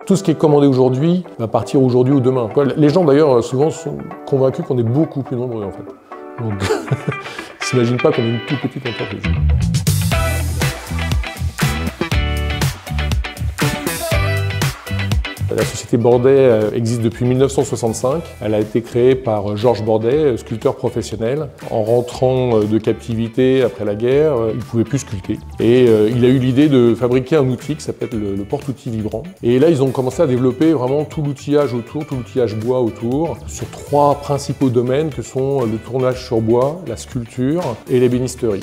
Tout ce qui est commandé aujourd'hui va partir aujourd'hui ou demain. Les gens d'ailleurs souvent sont convaincus qu'on est beaucoup plus nombreux en fait. Donc ils s'imaginent pas qu'on est une toute petite entreprise. La société Bordet existe depuis 1965. Elle a été créée par Georges Bordet, sculpteur professionnel. En rentrant de captivité après la guerre, il ne pouvait plus sculpter. Et il a eu l'idée de fabriquer un outil qui s'appelle le porte-outil vibrant. Et là, ils ont commencé à développer vraiment tout l'outillage autour, tout l'outillage bois autour, sur 3 principaux domaines que sont le tournage sur bois, la sculpture et l'ébénisterie.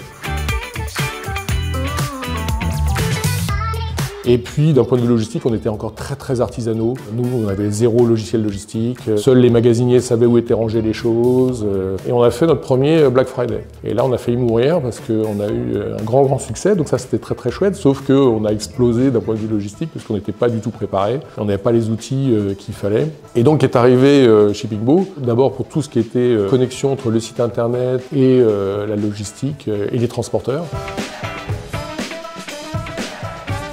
Et puis, d'un point de vue logistique, on était encore très artisanaux. Nous, on avait 0 logiciel logistique. Seuls les magasiniers savaient où étaient rangées les choses. Et on a fait notre premier Black Friday. Et là, on a failli mourir parce qu'on a eu un grand succès. Donc ça, c'était très chouette. Sauf qu'on a explosé d'un point de vue logistique parce qu'on n'était pas du tout préparé. On n'avait pas les outils qu'il fallait. Et donc est arrivé Shippingbo. D'abord pour tout ce qui était connexion entre le site internet et la logistique et les transporteurs.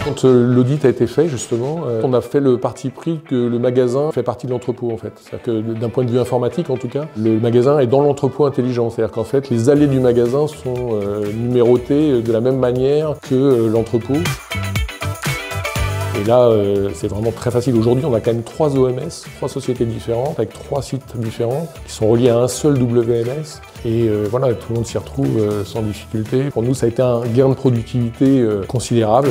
Quand l'audit a été fait, justement, on a fait le parti pris que le magasin fait partie de l'entrepôt, en fait. C'est-à-dire que d'un point de vue informatique, en tout cas, le magasin est dans l'entrepôt intelligent. C'est-à-dire qu'en fait, les allées du magasin sont numérotées de la même manière que l'entrepôt. Et là, c'est vraiment très facile. Aujourd'hui, on a quand même 3 OMS, 3 sociétés différentes, avec 3 sites différents, qui sont reliés à un seul WMS. Et voilà, tout le monde s'y retrouve sans difficulté. Pour nous, ça a été un gain de productivité considérable.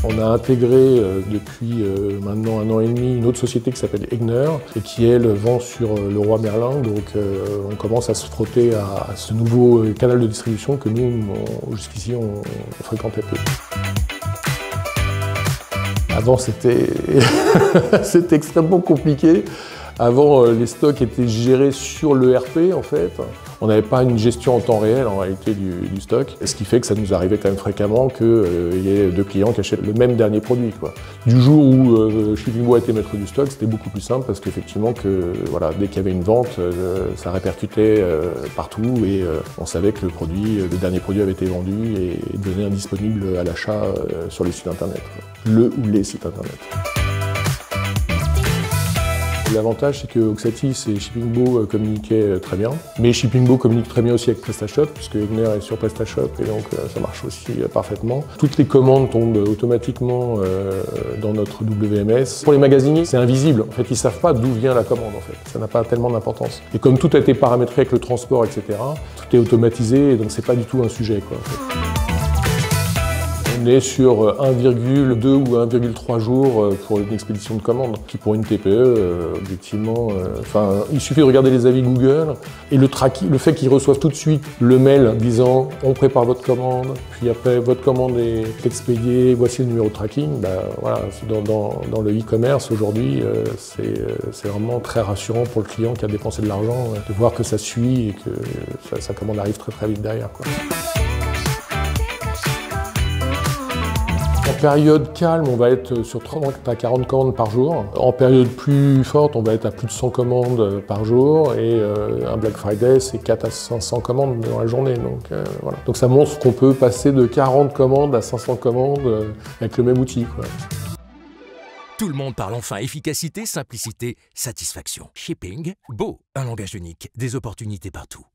On a intégré depuis maintenant 1 an et demi une autre société qui s'appelle Egner et qui, elle, vend sur Leroy Merlin. Donc on commence à se frotter à ce nouveau canal de distribution que nous, jusqu'ici, on fréquentait peu. Avant, c'était extrêmement compliqué. Avant, les stocks étaient gérés sur l'ERP, en fait. On n'avait pas une gestion en temps réel, en réalité, du stock. Ce qui fait que ça nous arrivait quand même fréquemment qu'il y ait 2 clients qui achètent le même dernier produit, quoi. Du jour où Shippingbo a été maître du stock, c'était beaucoup plus simple parce qu'effectivement, voilà, dès qu'il y avait une vente, ça répercutait partout et on savait que le dernier produit avait été vendu et devenu indisponible à l'achat sur les sites internet, quoi. Le ou les sites internet. L'avantage, c'est que Oxatis et Shippingbo communiquaient très bien. Mais Shippingbo communique très bien aussi avec PrestaShop, puisque Egner est sur PrestaShop, et donc ça marche aussi parfaitement. Toutes les commandes tombent automatiquement dans notre WMS. Pour les magasiniers, c'est invisible. En fait, ils ne savent pas d'où vient la commande, en fait. Ça n'a pas tellement d'importance. Et comme tout a été paramétré avec le transport, etc., tout est automatisé, et donc c'est pas du tout un sujet, quoi, en fait. On est sur 1,2 ou 1,3 jours pour une expédition de commande, qui pour une TPE, objectivement, il suffit de regarder les avis Google et le fait qu'ils reçoivent tout de suite le mail disant on prépare votre commande, puis après votre commande est expédiée, voici le numéro de tracking. Voilà, dans le e-commerce aujourd'hui, c'est vraiment très rassurant pour le client qui a dépensé de l'argent de voir que ça suit et que sa commande arrive très vite derrière, quoi. En période calme, on va être sur 30 à 40 commandes par jour. En période plus forte, on va être à plus de 100 commandes par jour. Et un Black Friday, c'est 4 à 500 commandes dans la journée. Donc, voilà. Donc ça montre qu'on peut passer de 40 commandes à 500 commandes avec le même outil, quoi. Tout le monde parle enfin efficacité, simplicité, satisfaction. Shippingbo, un langage unique, des opportunités partout.